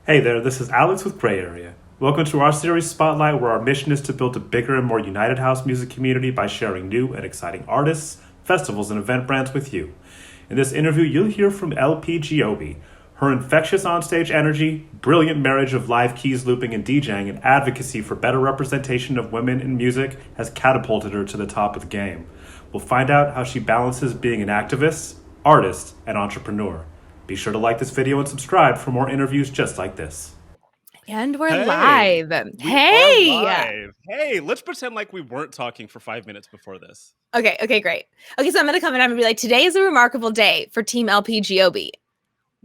Hey there, this is Alex with Gray Area. Welcome to our series Spotlight, where our mission is to build a bigger and more united house music community by sharing new and exciting artists, festivals, and event brands with you. In this interview, you'll hear from LP Giobbi. Her infectious onstage energy, brilliant marriage of live keys looping and DJing, and advocacy for better representation of women in music has catapulted her to the top of the game. We'll find out how she balances being an activist, artist, and entrepreneur. Be sure to like this video and subscribe for more interviews just like this. And we're Hey, live. we Hey. are live. Hey, let's pretend like we weren't talking for 5 minutes before this. Okay, great. Okay, so I'm gonna come in and I'm gonna be like, today is a remarkable day for Team LP Giobbi.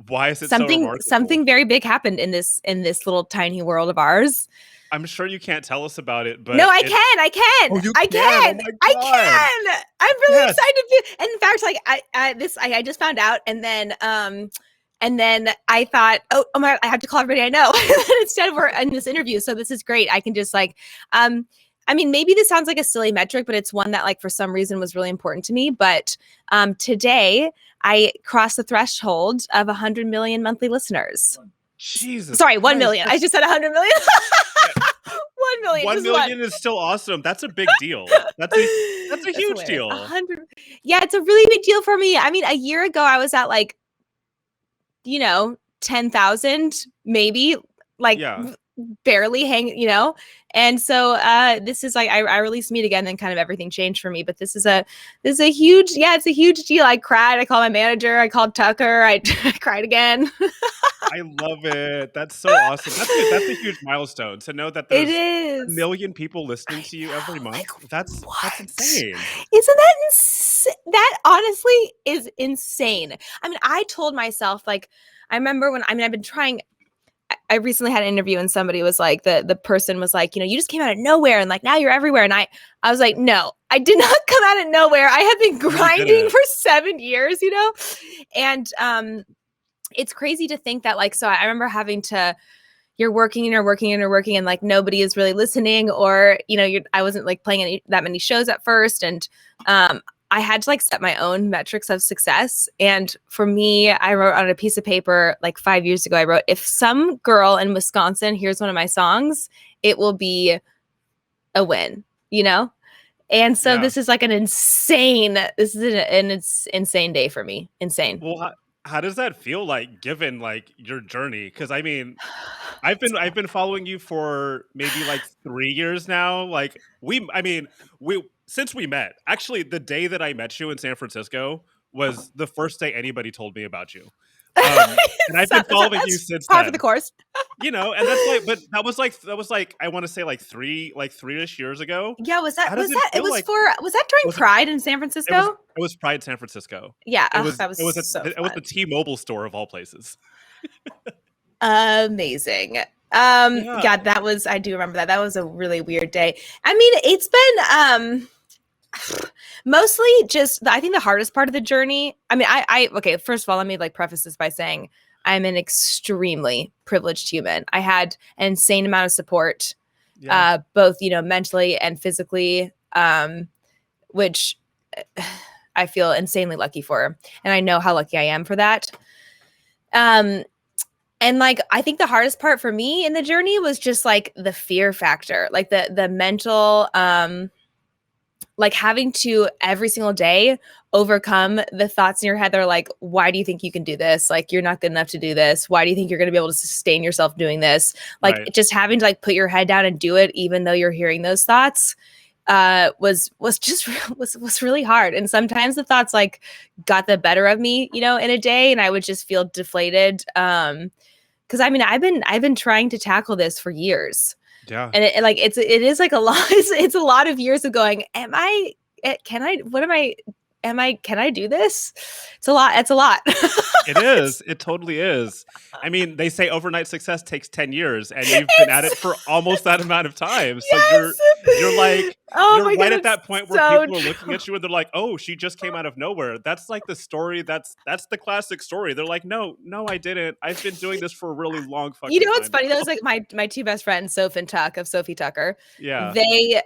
Why is it so remarkable? Something very big happened in this little tiny world of ours. I'm sure you can't tell us about it, but no, I can. Oh, you I can. can. Oh my I God. can. I'm really Yes. excited to. And in fact, like I just found out, and then I thought, oh my God, I have to call everybody I know. Instead, we're in this interview, so this is great. I can just like, I mean, maybe this sounds like a silly metric, but it's one that, like, for some reason was really important to me. But today, I crossed the threshold of 100 million monthly listeners. Jesus. Sorry, 1 Christ. million. I just said 100 million. 1 million. 1 just million one. is still awesome. That's a big deal. That's a huge hilarious. deal. 100. Yeah, it's a really big deal for me. I mean, a year ago, I was at like, 10,000, maybe, like, Yeah. barely hang, and so this is like, I released Meet Again, then kind of everything changed for me. But this is a huge, it's a huge deal. I cried. I called my manager. I called Tucker. I cried again. I love it. That's so awesome. That's a huge milestone to know that there's It is 1 million people listening to you every month. Like, That's what? insane. Isn't that insane? That honestly is insane. I mean, I told myself, like, I remember when, I've been trying. I recently had an interview and somebody was like, the person was like, you just came out of nowhere and like now you're everywhere. And I was like, no, I did not come out of nowhere. I have been grinding for 7 years, and it's crazy to think that, like, so I remember having to, you're working and you're working and you're working and like nobody is really listening, or, I wasn't like playing that many shows at first. And I had to like set my own metrics of success. And for me, I wrote on a piece of paper like 5 years ago, I wrote, if some girl in Wisconsin hears one of my songs, it will be a win, And so Yeah. this is like an insane day for me. Insane. Well, how does that feel like, given like your journey? Because I mean, I've been following you for maybe like 3 years now. Like we since we met. Actually, the day that I met you in San Francisco was the first day anybody told me about you. And I've been following you since par then. for the course. And that's like, but that was like I want to say like 3-ish years ago. Yeah, was that during Was it- Pride in San Francisco? It was Pride San Francisco. Yeah, It was that was so it was fun. the T-Mobile store of all places. Amazing. Yeah. God, I do remember that. That was a really weird day. I mean, it's been mostly just, I think the hardest part of the journey. I mean, okay, first of all, let me like preface this by saying I'm an extremely privileged human. I had an insane amount of support, both, mentally and physically, which I feel insanely lucky for. And I know how lucky I am for that. And like, I think the hardest part for me in the journey was just like the fear factor, like the mental, like having to every single day overcome the thoughts in your head that are like, why do you think you can do this? Like, you're not good enough to do this. Why do you think you're going to be able to sustain yourself doing this? Like, Right. Just having to like put your head down and do it, even though you're hearing those thoughts, was really hard. And sometimes the thoughts like got the better of me, in a day, and I would just feel deflated. Because I mean, I've been trying to tackle this for years. Yeah. And it is like a lot. It's a lot of years of going, can I do this? It's a lot. It's a lot. It is. It totally is. I mean, they say overnight success takes 10 years, and you've been at it for almost that amount of time. So Yes! you're like, Oh you're my right God, at that point where so people are looking at you and they're like, oh, she just came out of nowhere. That's like the story. That's the classic story. They're like, no, I didn't. I've been doing this for a really long fucking time. You know what's funny? Those like my two best friends, Soph and Tuck of Sophie Tucker. Yeah. They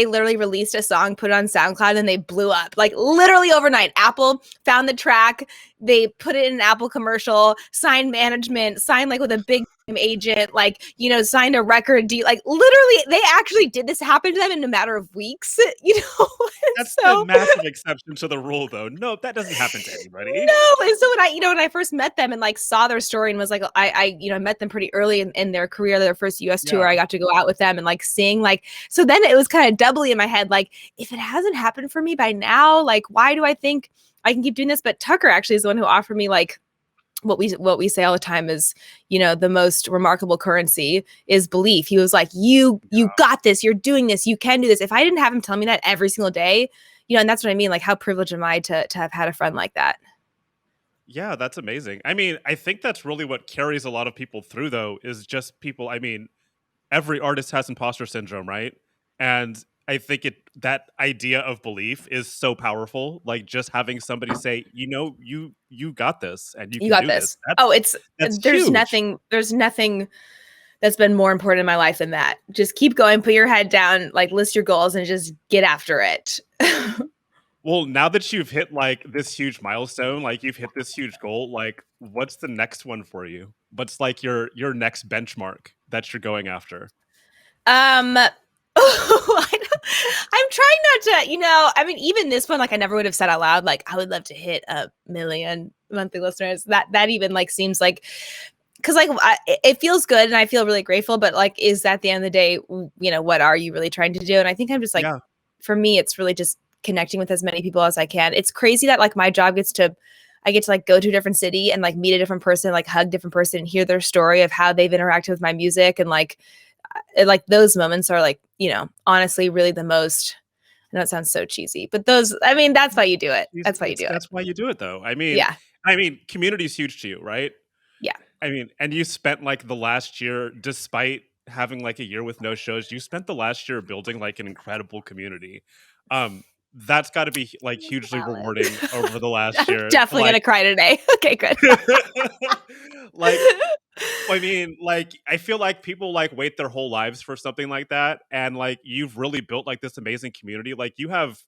literally released a song, put it on SoundCloud, and they blew up like literally overnight. Apple found the track, they put it in an Apple commercial, signed management, signed like with a big agent, like, you know, signed a record deal. Like literally they actually did this happen to them in a matter of weeks, you know? That's the So massive exception to the rule, though. No, that doesn't happen to anybody. no. And so when I first met them and like saw their story and was like, I met them pretty early in their career, their first US tour, Yeah. I got to go out with them and like sing, like, so then it was kind of doubly in my head, like, if it hasn't happened for me by now, like, why do I think I can keep doing this? But Tucker actually is the one who offered me like, what we say all the time is, you know, the most remarkable currency is belief. He was like, you got this, you're doing this, you can do this. If I didn't have him tell me that every single day, you know, and that's what I mean, like how privileged am I to have had a friend like that? Yeah, that's amazing. I mean, I think that's really what carries a lot of people through, though, is just people. I mean, every artist has imposter syndrome, right? And I think that idea of belief is so powerful. Like just having somebody say, you know, you got this and you You can got do this. this. Oh, it's That's there's huge. nothing that's been more important in my life than that. Just keep going, put your head down, like list your goals and just get after it. Well, now that you've hit like this huge milestone, like you've hit this huge goal, like what's the next one for you? What's like your next benchmark that you're going after? I'm trying not to, you know, I mean, even this one, like I never would have said out loud, like I would love to hit 1 million monthly listeners. That even like seems like, because like it feels good and I feel really grateful, but like, is that the end of the day, you know, what are you really trying to do? And I think I'm just like, Yeah. for me, it's really just connecting with as many people as I can. It's crazy that like my job I get to like go to a different city and like meet a different person, like hug a different person and hear their story of how they've interacted with my music. And like those moments are like, you know, honestly, really the most, I know it sounds so cheesy, but those, I mean, that's why you do it. That's why you do it. That's why you do it, though. Yeah. I mean, community is huge to you, right? Yeah. I mean, and you spent like the last year, despite having like a year with no shows, you spent the last year building like an incredible community. That's got to be like hugely Valid. rewarding over the last I'm year. definitely going to cry today. Okay, good. Like, I mean, like, I feel like people like wait their whole lives for something like that, and like you've really built like this amazing community. Like you have,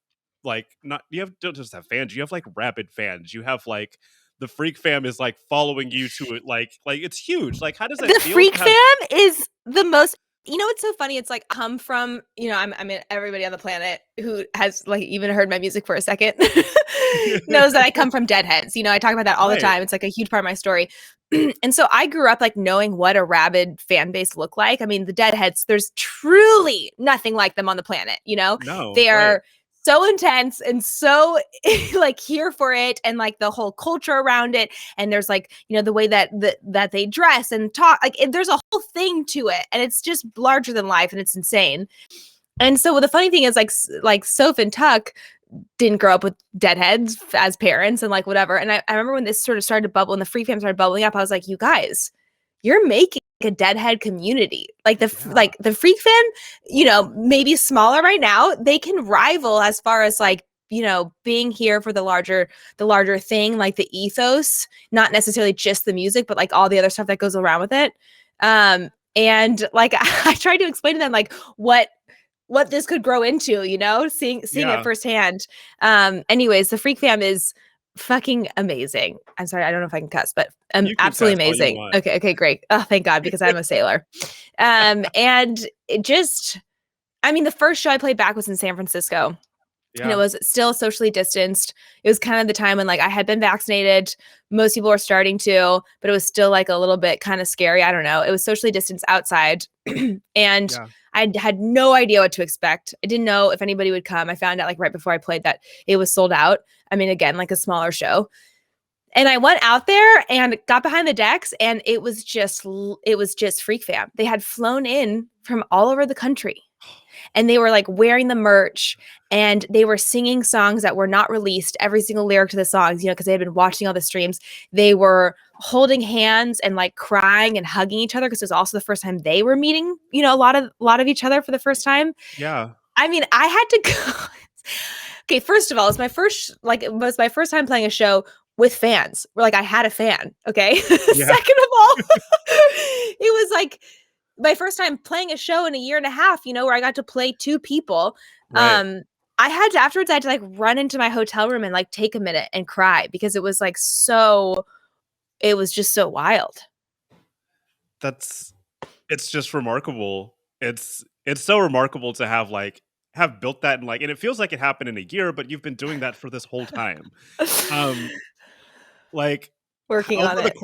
like, not you have don't just have fans, you have like rabid fans. You have like the Freak Fam is like following you to it, like it's huge. Like, how does that The feel Freak to have? Fam is the most, you know, it's so funny. It's like come from, you know, I mean, everybody on the planet who has like even heard my music for a second knows that I come from Deadheads. You know, I talk about that all the Right. time. It's like a huge part of my story. And so I grew up like knowing what a rabid fan base looked like. I mean, the Deadheads, there's truly nothing like them on the planet. You know, No, they right. are so intense and so like here for it and like the whole culture around it. And there's like, you know, the way that they dress and talk, like there's a whole thing to it. And it's just larger than life and it's insane. And so the funny thing is like Soph and Tuck didn't grow up with Deadheads as parents and like whatever. And I remember when this sort of started to bubble and the Freak Fam started bubbling up, I was like, you guys, you're making a Deadhead community. Like like the Freak Fam, you know, maybe smaller right now, they can rival as far as like, you know, being here for the larger thing, like the ethos, not necessarily just the music, but like all the other stuff that goes around with it. And like I tried to explain to them like what this could grow into, you know, seeing Yeah. it firsthand. Anyways, the Freak Fam is fucking amazing. I'm sorry, I don't know if I can cuss, but You can absolutely cuss all you amazing. want. Okay, great. Oh, thank God, because I'm a sailor. And it just, I mean, the first show I played back was in San Francisco. And it Yeah. was still socially distanced. It was kind of the time when like I had been vaccinated. Most people were starting to, but it was still like a little bit kind of scary. I don't know. It was socially distanced outside. And Yeah. I had no idea what to expect. I didn't know if anybody would come. I found out like right before I played that it was sold out. I mean, again, like a smaller show. And I went out there and got behind the decks and it was just Freak Fam. They had flown in from all over the country. And they were like wearing the merch and they were singing songs that were not released, every single lyric to the songs, you know, because they had been watching all the streams. They were holding hands and like crying and hugging each other because it was also the first time they were meeting, you know, a lot of each other for the first time. Yeah. I mean, I had to go. Okay, first of all, it was my first time playing a show with fans. Where like I had a fan. Okay. Yeah. Second of all, it was like my first time playing a show in a year and a half, you know, where I got to play two people. Right. afterwards I had to like run into my hotel room and like take a minute and cry because it was like it was just so wild. It's just remarkable. It's so remarkable to have built that, and it feels like it happened in a year, but you've been doing that for this whole time. Um, like Working on it.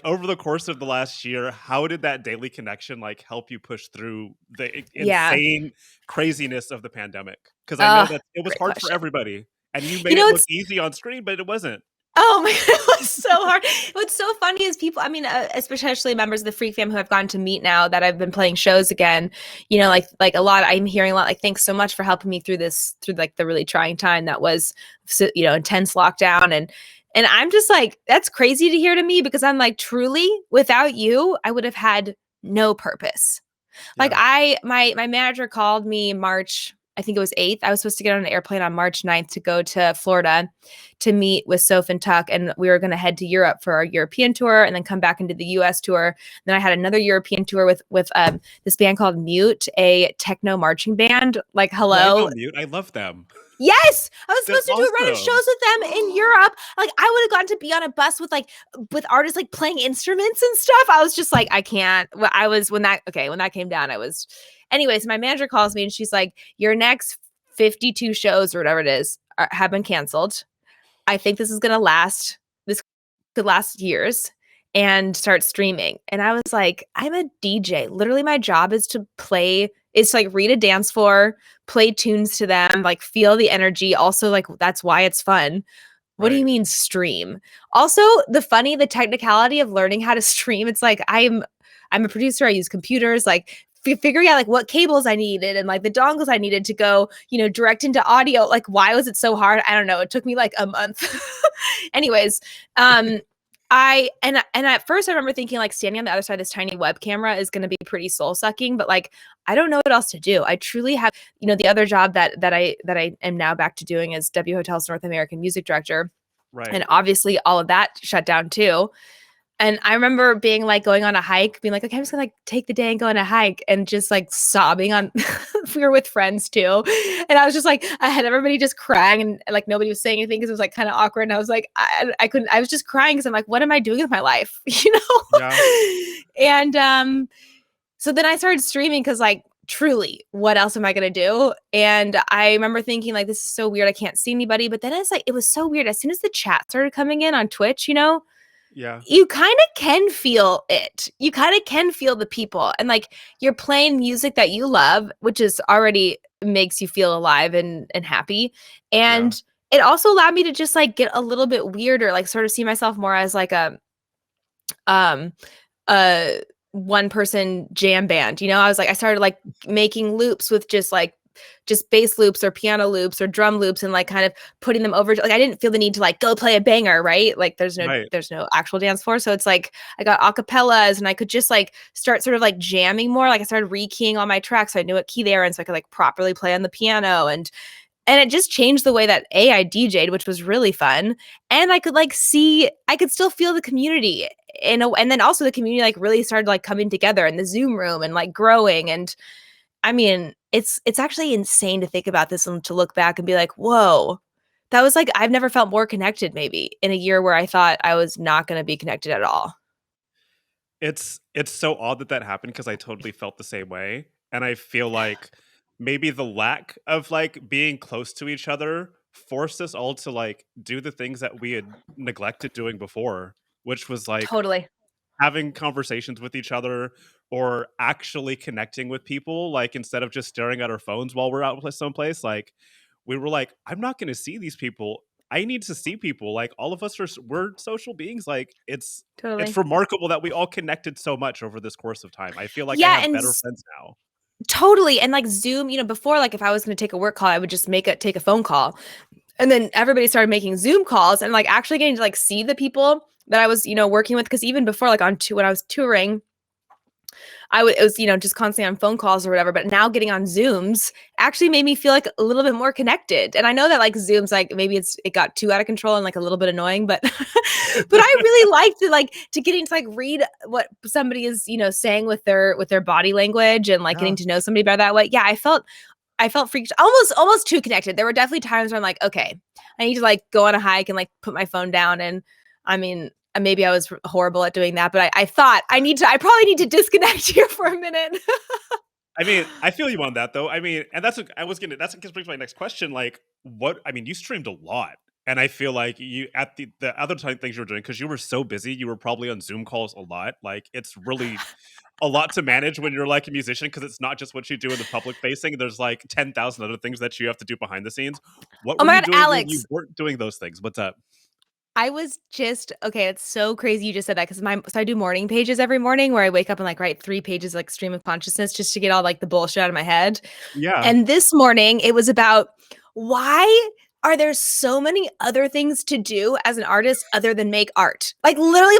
over the course of the last year, how did that daily connection like help you push through the Yeah. insane craziness of the pandemic? Because I know that it was Great hard for question. everybody, and you You made know, it look it's easy on screen, but it wasn't. Oh my God, it was so hard. What's so funny is people, I mean, especially members of the Freak Fam who I've gotten to meet now that I've been playing shows again, you know, like a lot, I'm hearing a lot, like, thanks so much for helping me through like the really trying time that was, you know, intense lockdown. And I'm just like, that's crazy to hear to me because I'm like, truly, without you, I would have had no purpose. Like Yeah. my manager called me March, I think it was 8th. I was supposed to get on an airplane on March 9th to go to Florida to meet with Soph and Tuck. And we were going to head to Europe for our European tour and then come back into the US tour. Then I had another European tour with this band called Mute, a techno marching band. Like, Oh, I know hello. Mute. I love them. Yes, I was They're supposed to do a run of awesome. shows with them in Europe. Like, I would have gotten to be on a bus with artists like playing instruments and stuff. I was just like, I can't. I was when that came down, I was. Anyways, my manager calls me and she's like, "Your next 52 shows or whatever it is have been canceled. I think this is gonna last. This could last years." And start streaming. And I was like, I'm a DJ. Literally, my job is to like read a dance floor, play tunes to them, like feel the energy. Also, like that's why it's fun. What do you Right. mean stream? Also, the technicality of learning how to stream, it's like I'm a producer, I use computers, like figuring out like what cables I needed and like the dongles I needed to go, you know, direct into audio. Like, why was it so hard? I don't know. It took me like a month. Anyways, and at first I remember thinking like standing on the other side of this tiny web camera is going to be pretty soul sucking, but like I don't know what else to do. I truly have, you know, the other job that I am now back to doing is W Hotel's North American music director, Right. and obviously all of that shut down too. And I remember being like going on a hike, being like, okay, I'm just gonna like take the day and go on a hike and just like sobbing on we were with friends too. And I was just like, I had everybody just crying and like nobody was saying anything because it was like kind of awkward. And I was like, I couldn't, I was just crying because I'm like, what am I doing with my life? You know? Yeah. And so then I started streaming because like truly, what else am I gonna do? And I remember thinking like this is so weird. I can't see anybody. But then it's like it was so weird. As soon as the chat started coming in on Twitch, you know, Yeah. you kind of can feel it. You kind of can feel the people. And like you're playing music that you love, which is already makes you feel alive and happy. Yeah. And it also allowed me to just like get a little bit weirder, like sort of see myself more as like um a one person jam band. You know, I was like I started like making loops with just bass loops or piano loops or drum loops and like kind of putting them over. Like I didn't feel the need to like go play a banger, right? Like Right. there's no actual dance floor. So it's like I got acapellas and I could just like start sort of like jamming more. Like I started rekeying all my tracks. So I knew what key they were in so I could like properly play on the piano. And it just changed the way that I DJ'd, which was really fun. And I could like I could still feel the community. And then also the community like really started like coming together in the Zoom room and like growing. And I mean, it's actually insane to think about this and to look back and be like, whoa, that was like I've never felt more connected maybe in a year where I thought I was not going to be connected at all. It's so odd that happened because I totally felt the same way, and I feel like maybe the lack of, like, being close to each other forced us all to, like, do the things that we had neglected doing before, which was, like, Totally. having conversations with each other or actually connecting with people, like, instead of just staring at our phones while we're out someplace, like, we were like, "I'm not gonna see these people. I need to see people." Like, all of us we're social beings, like, it's Totally. remarkable that we all connected so much over this course of time. I feel like I Yeah, have better friends now. totally. And like Zoom, you know, before like if I was going to take a work call, I would just take a phone call. And then everybody started making Zoom calls and like actually getting to like see the people that I was, you know, working with. Cause even before, like when I was touring, it was, you know, just constantly on phone calls or whatever. But now getting on Zooms actually made me feel like a little bit more connected. And I know that like Zooms, like maybe it got too out of control and like a little bit annoying, but but I really liked it, like to getting to like read what somebody is, you know, saying with their body language and like Yeah. getting to know somebody better that way. Yeah, I felt I felt freaked, almost too connected. There were definitely times where I'm like, okay, I need to like go on a hike and like put my phone down. And I mean, maybe I was horrible at doing that, but I thought I probably need to disconnect here for a minute. I mean, I feel you on that though. I mean, and that's what brings me to my next question. Like, you streamed a lot. And I feel like you at the other time things you were doing, because you were so busy, you were probably on Zoom calls a lot. Like, it's really a lot to manage when you're like a musician, because it's not just what you do in the public facing. There's like 10,000 other things that you have to do behind the scenes. What Oh were my you God, doing when Alex. you weren't doing those things? What's up? I was just okay. It's so crazy you just said that, because so I do morning pages every morning where I wake up and like write 3 pages like stream of consciousness just to get all like the bullshit out of my head. Yeah. And this morning it was about, why are there so many other things to do as an artist other than make art? Like literally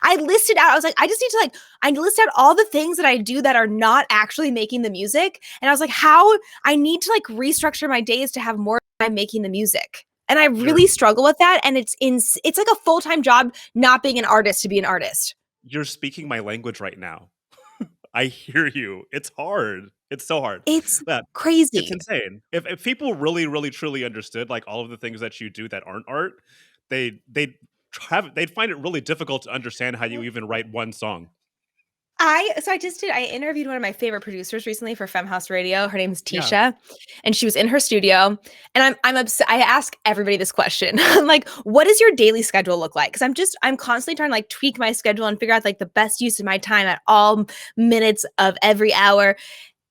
I listed out, I was like, I just need to I list out all the things that I do that are not actually making the music. And I was like, how I need to like restructure my days to have more time making the music. And I really struggle with that. And it's like a full-time job not being an artist to be an artist. You're speaking my language right now. I hear you. It's hard. It's so hard. It's But crazy. it's insane. If people really, really, truly understood like all of the things that you do that aren't art, they'd find it really difficult to understand how you even write one song. I interviewed one of my favorite producers recently for Femme House Radio. Her name's Yeah. Tisha, and she was in her studio. And I'm obsessed. I ask everybody this question. I'm like, what does your daily schedule look like? Because I'm constantly trying to like tweak my schedule and figure out like the best use of my time at all minutes of every hour.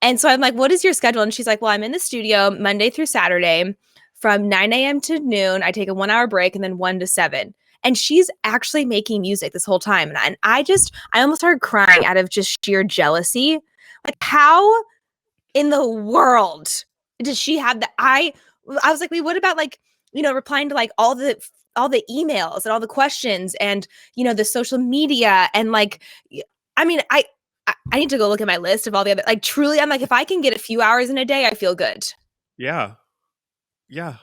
And so I'm like, what is your schedule? And she's like, well, I'm in the studio Monday through Saturday from 9 a.m. to noon. I take a 1-hour break and then 1 to 7. And she's actually making music this whole time. And I almost started crying out of just sheer jealousy. Like, how in the world does she have that? I was like, wait, what about like, replying to like all the emails and all the questions and, the social media and like, I mean, I need to go look at my list of all the other, like, truly, I'm like, if I can get a few hours in a day, I feel good. Yeah. Yeah.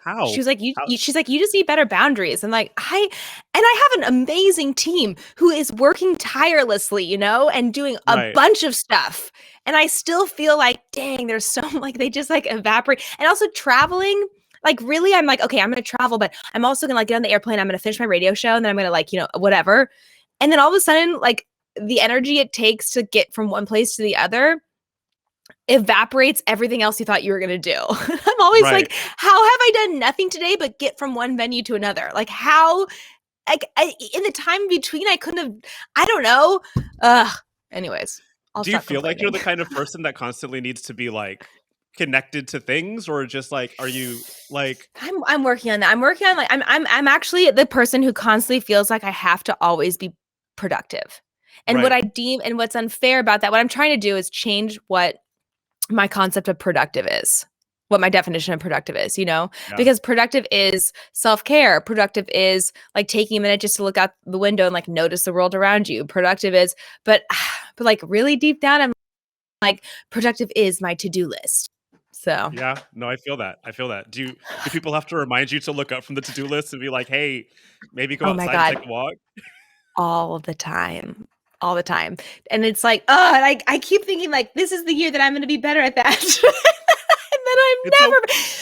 How? She was like, she's like, you just need better boundaries. And like, I have an amazing team who is working tirelessly, and doing a bunch of stuff. And I still feel like, dang, there's so like, they just like evaporate. And also traveling, like really, I'm like, okay, I'm going to travel, but I'm also going to like get on the airplane. I'm going to finish my radio show and then I'm going to like, whatever. And then all of a sudden, like the energy it takes to get from one place to the other evaporates everything else you thought you were going to do. I'm always like, how have I done nothing today but get from one venue to another? Like how, like in the time between, I couldn't have, I don't know. Anyways. Do you feel like you're the kind of person that constantly needs to be like connected to things, or just like, are you like, I'm working on that. I'm working on like, I'm actually the person who constantly feels like I have to always be productive. And what I deem, and what's unfair about that, what I'm trying to do is change what my concept of productive is, what my definition of productive is, because productive is self-care. Productive is like taking a minute just to look out the window and like notice the world around you. Productive is, but like really deep down, I'm like, productive is my to-do list. So yeah, no, I feel that. Do people have to remind you to look up from the to-do list and be like, hey, maybe go outside and take a walk? All the time. And it's like, I keep thinking like, this is the year that I'm going to be better at that. And then I'm never.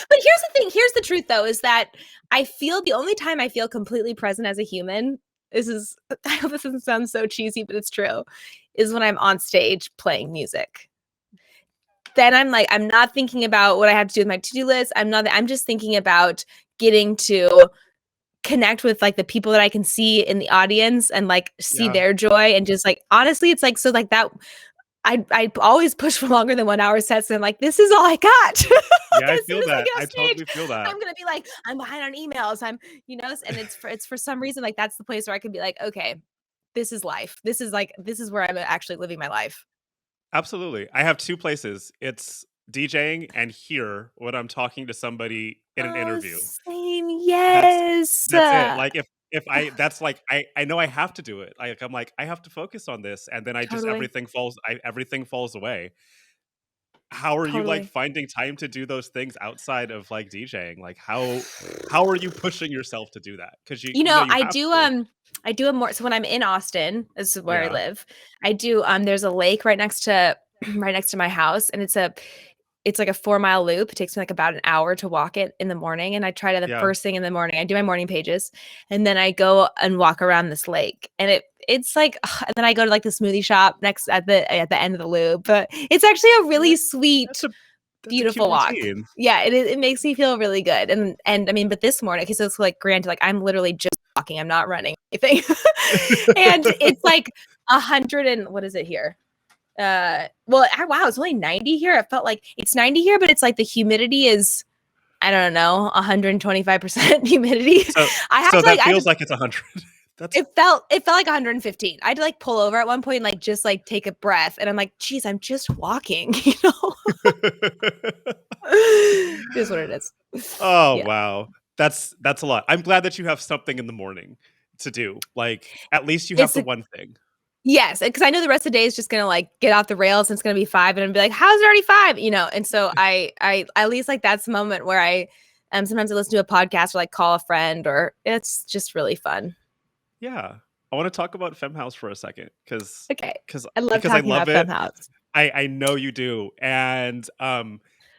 But here's the thing. Here's the truth though, is that I feel the only time I feel completely present as a human, I hope this doesn't sound so cheesy, but it's true, is when I'm on stage playing music. Then I'm like, I'm not thinking about what I have to do with my to-do list. I'm just thinking about getting to connect with like the people that I can see in the audience and like see their joy, and just like, honestly, it's like, so like that I always push for longer than 1 hour sets, and I'm like, this is all I got. Yeah, I feel that. I totally feel that. I'm gonna be like, I'm behind on emails, I'm and it's for some reason like that's the place where I can be like, okay, this is life, this is where I'm actually living my life. Absolutely. I have 2 places. It's DJing and here when I'm talking to somebody in an interview. Same, yes. That's it. Like if I know I have to do it. Like I'm like, I have to focus on this, and then everything falls away. How are you like finding time to do those things outside of like DJing? Like how are you pushing yourself to do that? Because I do a more, so when I'm in Austin, this is where I live, I do there's a lake right next to my house, and it's like a 4-mile loop. It takes me like about an hour to walk it in the morning. And I try to the Yeah. first thing in the morning, I do my morning pages, and then I go and walk around this lake. And it's like, and then I go to like the smoothie shop next at the end of the loop. But it's actually a really sweet, That's a beautiful cute walk. routine. Yeah, it makes me feel really good. And I mean, but this morning, okay, so it's like granted, like I'm literally just walking, I'm not running anything. And it's like 100 and what is it here? Wow, it's only 90 here. It felt like it's 90 here, but it's like the humidity is, I don't know, 125% humidity. So, I have so to that like, feels like it's 100. That's it felt like 115. I had to like pull over at one point and like just like take a breath. And I'm like, geez, I'm just walking, you know? It is what it is. Oh, Yeah. wow. That's a lot. I'm glad that you have something in the morning to do. Like, at least you have the one thing. Yes, because I know the rest of the day is just gonna like get off the rails and it's gonna be 5 and I'd be like, how's it already 5? You know, and so I at least like that's a moment where I sometimes I listen to a podcast or like call a friend, or it's just really fun. Yeah. I want to talk about Femme House for a second because Okay. because I love because I talking love about Femme it. House. I know you do. And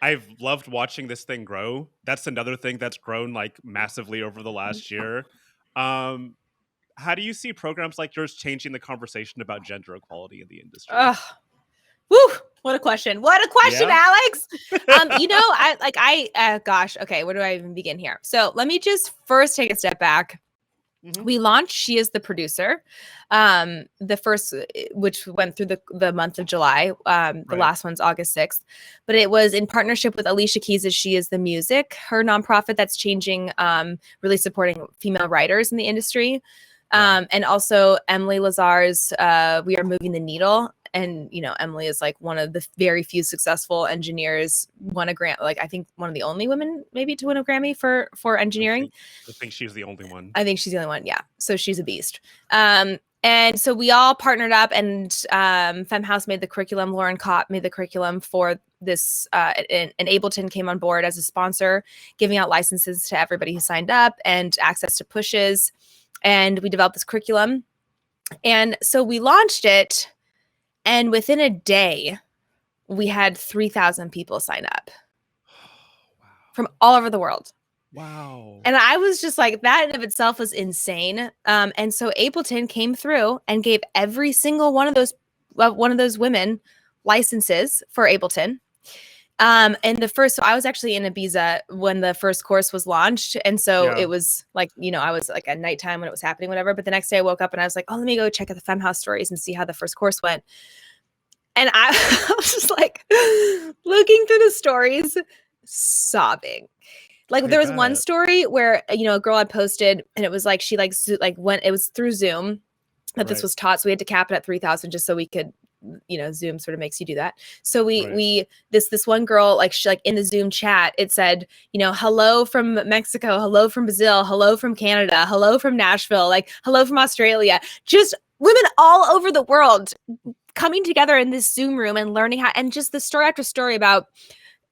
I've loved watching this thing grow. That's another thing that's grown like massively over the last year. Um how do you see programs like yours changing the conversation about gender equality in the industry? Ugh. Woo! What a question. What a question, Yeah. Alex. You know, gosh, okay, where do I even begin here? So let me just first take a step back. Mhm. We launched She is the Producer, the first, which went through the month of July. The Right. last one's August 6th. But it was in partnership with Alicia Keys' She is the Music, her nonprofit that's changing, really supporting female writers in the industry. Yeah. And also Emily Lazar's We Are Moving the Needle. And, you know, Emily is like one of the very few successful engineers, won a grant, like I think one of the only women maybe to win a Grammy for engineering. I think she's the only one. I think she's the only one. Yeah. So she's a beast. And so we all partnered up, and Femme House made the curriculum. Lauren Kopp made the curriculum for this. And Ableton came on board as a sponsor, giving out licenses to everybody who signed up and access to pushes. And we developed this curriculum. And so we launched it. And within a day, we had 3,000 people sign up from all over the world. Wow. And I was just like, that in of itself was insane. And so Ableton came through and gave every single one of those women licenses for Ableton. And so I was actually in Ibiza when the first course was launched. And so it was like, you know, I was like at nighttime when it was happening, whatever. But the next day I woke up and I was like, oh, let me go check out the Femme House stories and see how the first course went. And I was just like looking through the stories, sobbing. Like there was one story where, you know, a girl had posted and it was like, she like went, it was through Zoom that this was taught. So we had to cap it at 3,000 just so we could, you know, Zoom sort of makes you do that. So this one girl, like she, like in the Zoom chat, it said, you know, hello from Mexico, hello from Brazil, hello from Canada, hello from Nashville, like hello from Australia, just women all over the world coming together in this Zoom room and learning how, and just the story after story about,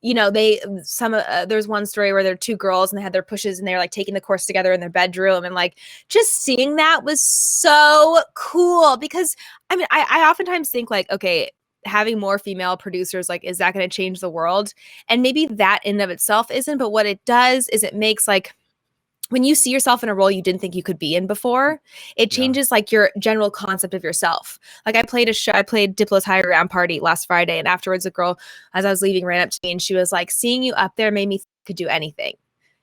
you know, there's one story where there are two girls and they had their pushes and they're like taking the course together in their bedroom, and like just seeing that was so cool. Because I mean, I oftentimes think like, okay, having more female producers, like, is that going to change the world? And maybe that in and of itself isn't, but what it does is it makes like, when you see yourself in a role you didn't think you could be in before, it changes like your general concept of yourself. Like I played Diplo's High Ground Party last Friday, and afterwards a girl, as I was leaving, ran up to me and she was like, seeing you up there made me think I could do anything.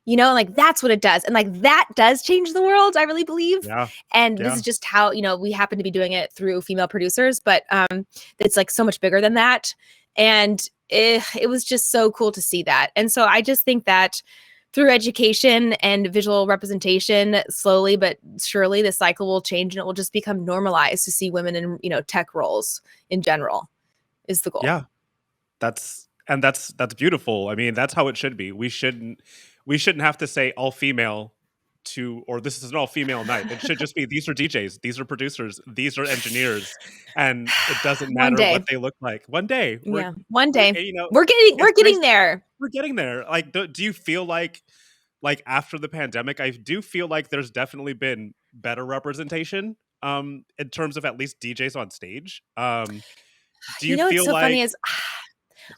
You know, like that's what it does. And like that does change the world, I really believe. Yeah. And this is just how, you know, we happen to be doing it through female producers, but it's like so much bigger than that. And it was just so cool to see that. And so I just think that through education and visual representation, slowly but surely, the cycle will change and it will just become normalized to see women in, you know, tech roles in general is the goal. Yeah, that's beautiful. I mean, that's how it should be. We shouldn't have to say all female or this is an all female night. It should just be, these are DJs, these are producers, these are engineers, and it doesn't matter what they look like. One day, one day, you know, we're getting there. We're getting there. Like, do you feel like after the pandemic, I do feel like there's definitely been better representation in terms of at least DJs on stage. Do you feel what's so like funny is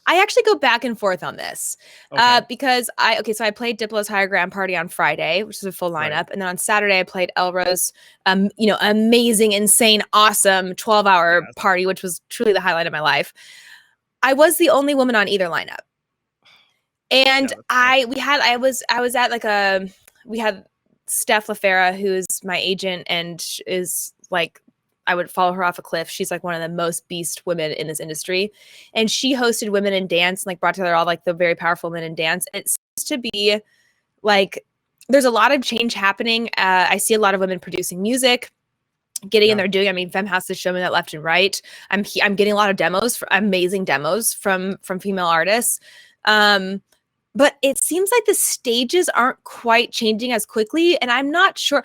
I actually go back and forth on this Okay. because so I played Diplo's Higher Ground Party on Friday, which is a full lineup. Right. And then on Saturday, I played Elra's, amazing, insane, awesome 12-hour Yes. party, which was truly the highlight of my life. I was the only woman on either lineup. And Yeah, I was at like we had Steph LaFera, who's my agent and is like, I would follow her off a cliff. She's like one of the most beast women in this industry. And she hosted Women in Dance and like brought together all like the very powerful women in dance. And it seems to be like, there's a lot of change happening. I see a lot of women producing music, getting in there doing. I mean, Femme House is showing that left and right. I'm getting a lot of demos, amazing demos from female artists. But it seems like the stages aren't quite changing as quickly. And I'm not sure,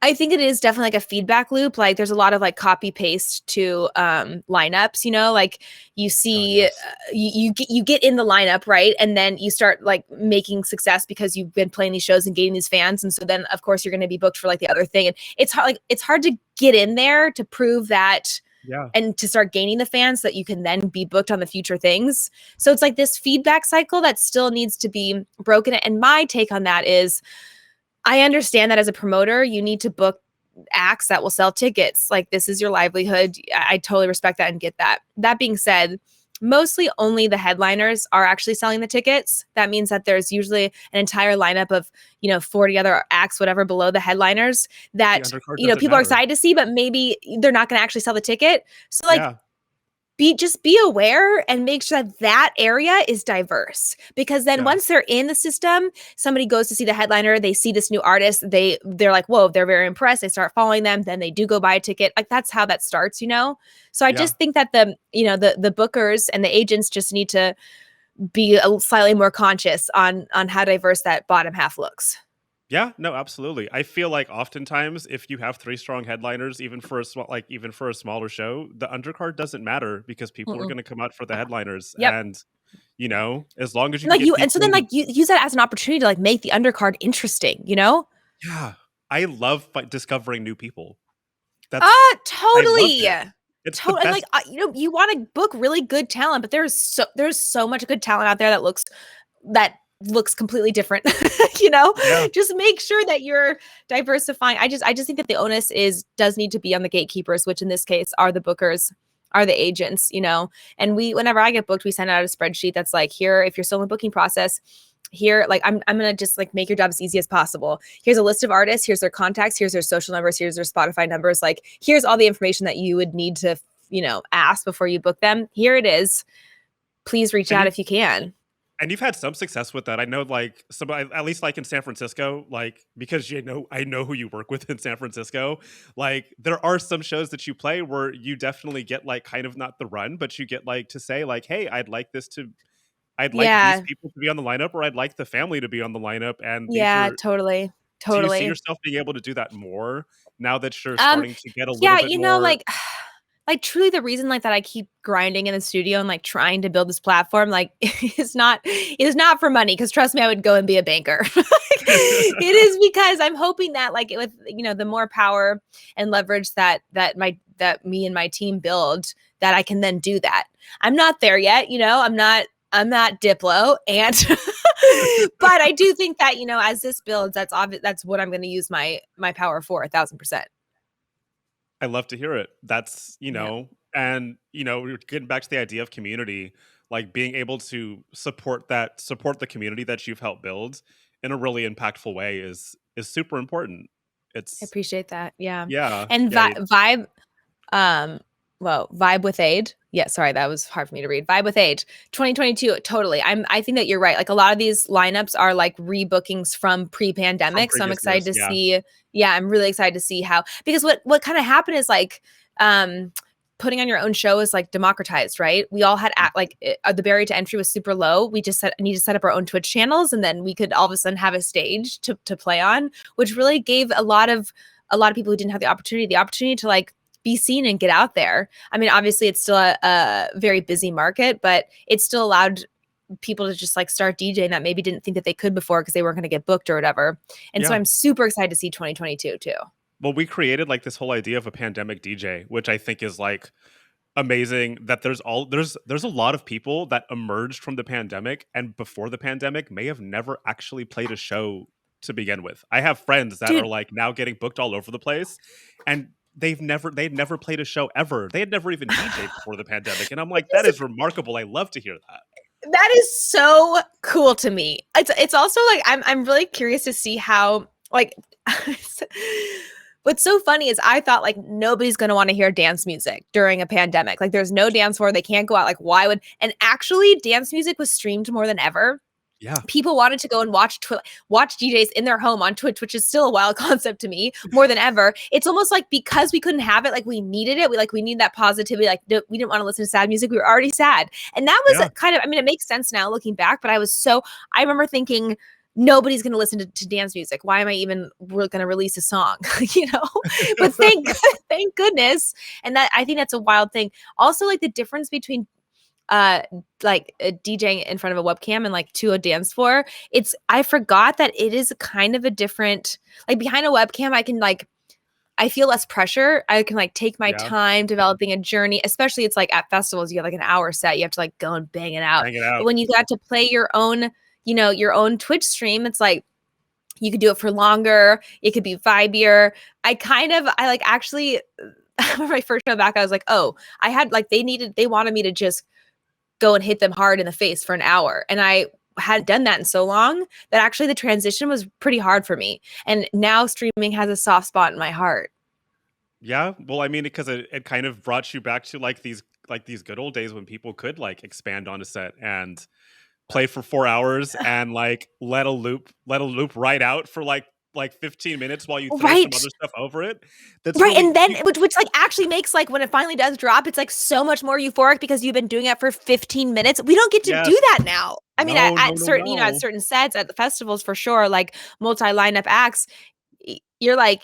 I think it is definitely like a feedback loop. Like there's a lot of like copy paste to lineups, like you see, yes. you get in the lineup, right? And then you start like making success because you've been playing these shows and gaining these fans. And so then of course you're going to be booked for like the other thing. And it's hard to get in there to prove that. Yeah. And to start gaining the fans so that you can then be booked on the future things. So it's like this feedback cycle that still needs to be broken. And my take on that is, I understand that as a promoter, you need to book acts that will sell tickets. Like this is your livelihood. I totally respect that and get that. That being said, mostly only the headliners are actually selling the tickets. That means that there's usually an entire lineup of, 40 other acts, whatever, below the headliners that, undercard people doesn't are matter. excited to see, but maybe they're not going to actually sell the ticket. So like, Yeah. be aware and make sure that area is diverse, because then Yeah. once they're in the system, somebody goes to see the headliner, they see this new artist, they're like, whoa, they're very impressed, they start following them, then they do go buy a ticket. Like that's how that starts. So I just think that the bookers and the agents just need to be slightly more conscious on how diverse that bottom half looks. Yeah, no, absolutely. I feel like oftentimes if you have 3 strong headliners, even for a smaller show, the undercard doesn't matter because people are Mm-mm. going to come out for the headliners. Yep. And as long as you Like can get and so then like you use that as an opportunity to like make the undercard interesting. Yeah, I love discovering new people. That's Totally. I love it. It's the And best. like you want to book really good talent, but there's so much good talent out there that looks completely different. Yeah. Just make sure that you're diversifying. I just think that the onus does need to be on the gatekeepers, which in this case are the bookers, are the agents. And whenever I get booked, we send out a spreadsheet that's like, here, if you're still in the booking process, here, like I'm gonna just like make your job as easy as possible. Here's a list of artists, here's their contacts, here's their social numbers, here's their Spotify numbers, like here's all the information that you would need to ask before you book them. Here it is. Please reach out if you can. And you've had some success with that. I know, like at least like in San Francisco, like because I know who you work with in San Francisco. Like there are some shows that you play where you definitely get like kind of not the run, but you get like to say like, hey, I'd like these people to be on the lineup, or I'd like the family to be on the lineup. And Totally. do you see yourself being able to do that more now that you're starting to get a little Yeah, bit more? Like truly the reason like that I keep grinding in the studio and like trying to build this platform, like it is not for money, because trust me, I would go and be a banker. It is because I'm hoping that like with the more power and leverage that me and my team build, that I can then do that. I'm not there yet, I'm not Diplo, and but I do think that as this builds, that's obvious, that's what I'm going to use my power for 1,000%. I love to hear it. That's, and, we're getting back to the idea of community, like being able to support the community that you've helped build in a really impactful way is super important. I appreciate that. Yeah. Yeah. And Yeah. Vibe, Vibe with Aid. Yeah, sorry, that was hard for me to read. Vibe with Aid, 2022. Totally. I think that you're right. Like a lot of these lineups are like rebookings from pre-pandemic. So I'm excited to see. Yeah, I'm really excited to see how, because what kind of happened is like putting on your own show is like democratized, right? We all had the barrier to entry was super low. We just need to set up our own Twitch channels, and then we could all of a sudden have a stage to play on, which really gave a lot of people who didn't have the opportunity to like be seen and get out there. I mean, obviously it's still a very busy market, but it still allowed people to just like start DJing that maybe didn't think that they could before because they weren't going to get booked or whatever. And so I'm super excited to see 2022 too. Well, we created like this whole idea of a pandemic DJ, which I think is like amazing that there's a lot of people that emerged from the pandemic and before the pandemic may have never actually played a show to begin with. I have friends that are Dude, like now getting booked all over the place, and they'd never played a show ever. They had never even DJ'd before the pandemic, and I'm like, that is remarkable. I love to hear that. that is so cool to me. It's also like I'm really curious to see how like what's so funny is I thought like nobody's gonna want to hear dance music during a pandemic. Like there's no dance floor, they can't go out. Like why would? And actually, dance music was streamed more than ever. Yeah. People wanted to go and watch DJs in their home on Twitch, which is still a wild concept to me more than ever. It's almost like because we couldn't have it, like we needed it. We need that positivity. Like we didn't want to listen to sad music. We were already sad. And that was kind of, I mean, it makes sense now looking back, but I remember thinking nobody's going to listen to dance music. Why am I even going to release a song? But thank goodness. And that, I think that's a wild thing. Also like the difference between like a DJing in front of a webcam and like to a dance floor. I forgot that it is kind of a different, like behind a webcam, I feel less pressure. I can like take my time developing a journey, especially it's like at festivals, you have like an hour set. You have to like go and bang it out. But when you got to play your own, your own Twitch stream, it's like, you could do it for longer. It could be vibier. Actually, when my first show back, I was like, oh, I had like, they wanted me to just go and hit them hard in the face for an hour. And I hadn't done that in so long that actually the transition was pretty hard for me. And now streaming has a soft spot in my heart. Yeah. Well, I mean, because it kind of brought you back to like these good old days when people could like expand on a set and play for 4 hours and like let a loop ride out for like 15 minutes while you throw some other stuff over it. That's right. Really, and then which like actually makes like when it finally does drop, it's like so much more euphoric because you've been doing it for 15 minutes. We don't get to do that now. I mean, at certain, at certain sets, at the festivals for sure, like multi-lineup acts, you're like,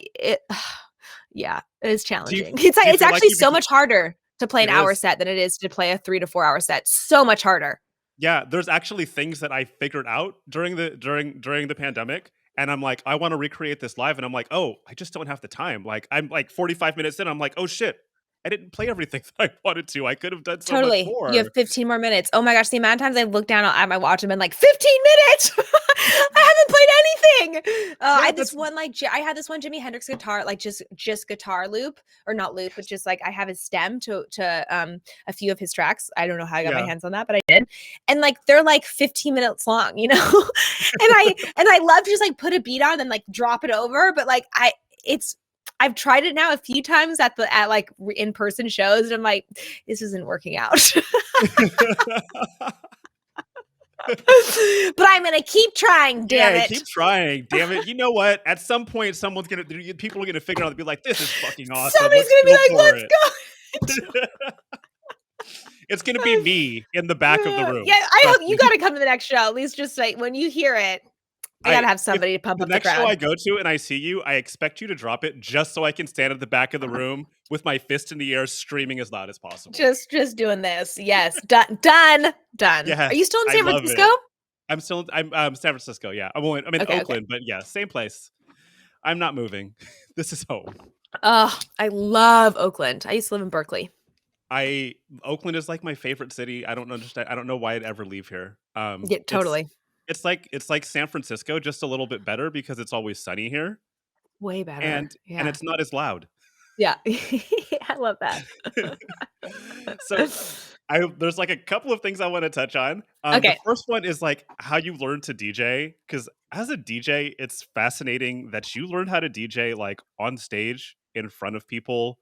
yeah, it is challenging. It's actually so much harder to play an hour set than it is to play a 3 to 4 hour set. So much harder. Yeah, there's actually things that I figured out during the pandemic. And I'm like, I want to recreate this live. And I'm like, oh, I just don't have the time. Like, I'm like 45 minutes in. I'm like, oh, shit. I didn't play everything that I wanted to. I could have done so much more. You have 15 more minutes. Oh my gosh, the amount of times I've looked down at my watch and been like, 15 minutes! I haven't played anything! I had this one Jimi Hendrix guitar, like just guitar loop, or not loop, but just like I have his stem to a few of his tracks. I don't know how I got my hands on that, but I did. And like they're like 15 minutes long, and I love to just like put a beat on and like drop it over, but like I've tried it now a few times at like in-person shows, and I'm like, this isn't working out. But I'm gonna keep trying. Damn it! Keep trying. Damn it! You know what? At some point, people are gonna figure out and be like, "This is fucking awesome." Somebody's gonna be like, "Let's go." It's gonna be me in the back of the room. Yeah, I hope you gotta come to the next show. At least just like when you hear it. I gotta have somebody to pump up the crowd. The next show I go to and I see you, I expect you to drop it just so I can stand at the back of the room with my fist in the air, screaming as loud as possible. Just doing this. Yes, done. Yes. Are you still in San Francisco? I'm San Francisco. Yeah, I'm in Oakland, but yeah, same place. I'm not moving. This is home. Oh, I love Oakland. I used to live in Berkeley. Oakland is like my favorite city. I don't understand. I don't know why I'd ever leave here. Yeah, totally. It's like San Francisco, just a little bit better because it's always sunny here. Way better. And it's not as loud. Yeah. I love that. So there's like a couple of things I want to touch on. Okay. The first one is like how you learn to DJ, because as a DJ, it's fascinating that you learned how to DJ like on stage in front of people.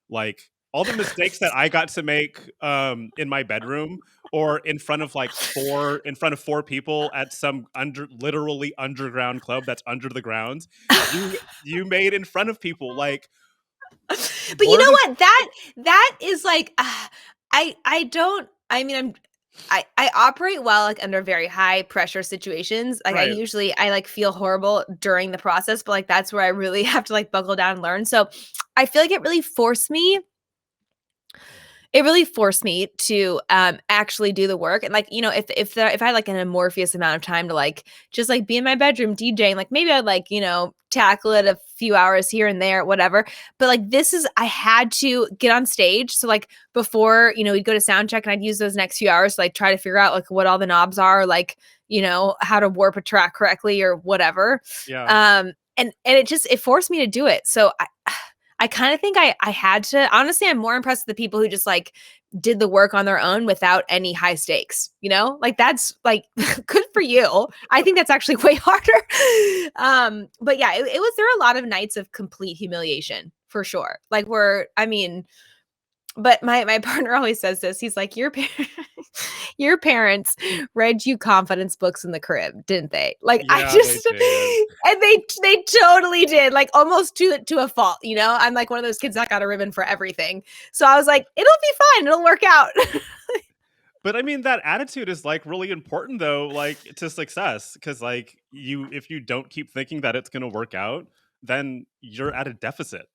Like all the mistakes that I got to make in my bedroom or in front of four people at some literally underground club that's under the ground, you made in front of people. Like, but you know what? That is like I operate well like under very high pressure situations. Like right. I like feel horrible during the process, but like that's where I really have to like buckle down and learn. So I feel like it really forced me. it really forced me to actually do the work. And like, you know, if I had like an amorphous amount of time to like just like be in my bedroom DJing, like maybe I'd like, you know, tackle it a few hours here and there, whatever. But like I had to get on stage. So like before, you know, we'd go to sound check and I'd use those next few hours to like try to figure out like what all the knobs are, like, you know, how to warp a track correctly or whatever. Yeah. And it forced me to do it. So I kind of think I had to. Honestly, I'm more impressed with the people who just like did the work on their own without any high stakes, you know? Like that's like good for you. I think that's actually way harder. But yeah, there were a lot of nights of complete humiliation for sure. Like but my partner always says this. He's like, your parents read you confidence books in the crib, didn't they? Like I Yeah, they just did. and they totally did, like almost to a fault, you know? I'm like one of those kids that got a ribbon for everything. So I was like, it'll be fine, it'll work out. But I mean, that attitude is like really important though, like to success. Cause like if you don't keep thinking that it's gonna work out, then you're at a deficit.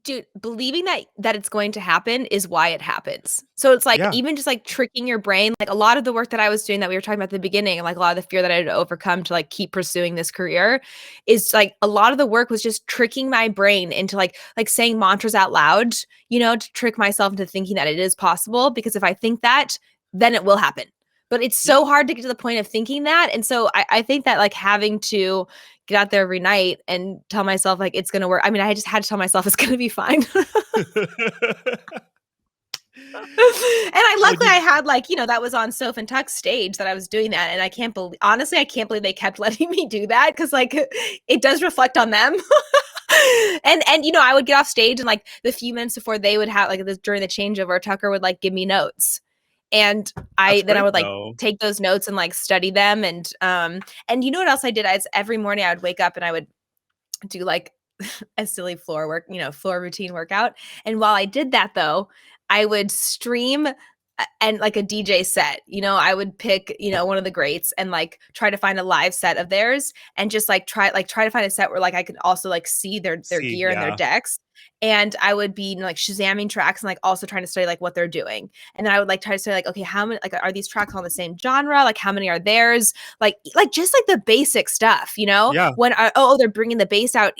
Dude, believing that it's going to happen is why it happens. So it's like Yeah. even just like tricking your brain, like a lot of the work that I was doing that we were talking about at the beginning, like a lot of the fear that I had to overcome to like keep pursuing this career is like a lot of the work was just tricking my brain into like saying mantras out loud, you know, to trick myself into thinking that it is possible. Because if I think that, then it will happen. But it's Yeah. so hard to get to the point of thinking that. And so I think that like having to get out there every night and tell myself like it's gonna work. I mean, I just had to tell myself it's gonna be fine. And Well, luckily I had like, you know, that was on Soph and Tuck's stage that I was doing that. And I can't believe, honestly, I can't believe they kept letting me do that because like it does reflect on them. And you know, I would get off stage and like the few minutes before they would have like this during the changeover, Tucker would like give me notes. And that's I great would like though. take those notes and like study them. And you know what else I did? Every morning I would wake up and I would do like a silly floor routine workout. And while I did that though, I would stream and like a DJ set, you know, I would pick, you know, one of the greats and like try to find a live set of theirs and just like try to find a set where like I could also like see their See, gear and their yeah. decks. And I would be, you know, like shazamming tracks and like also trying to study like what they're doing. And then I would like try to study like, okay, how many like are these tracks on the same genre? Like how many are theirs? Like just like the basic stuff, you know? Yeah. When they're bringing the bass out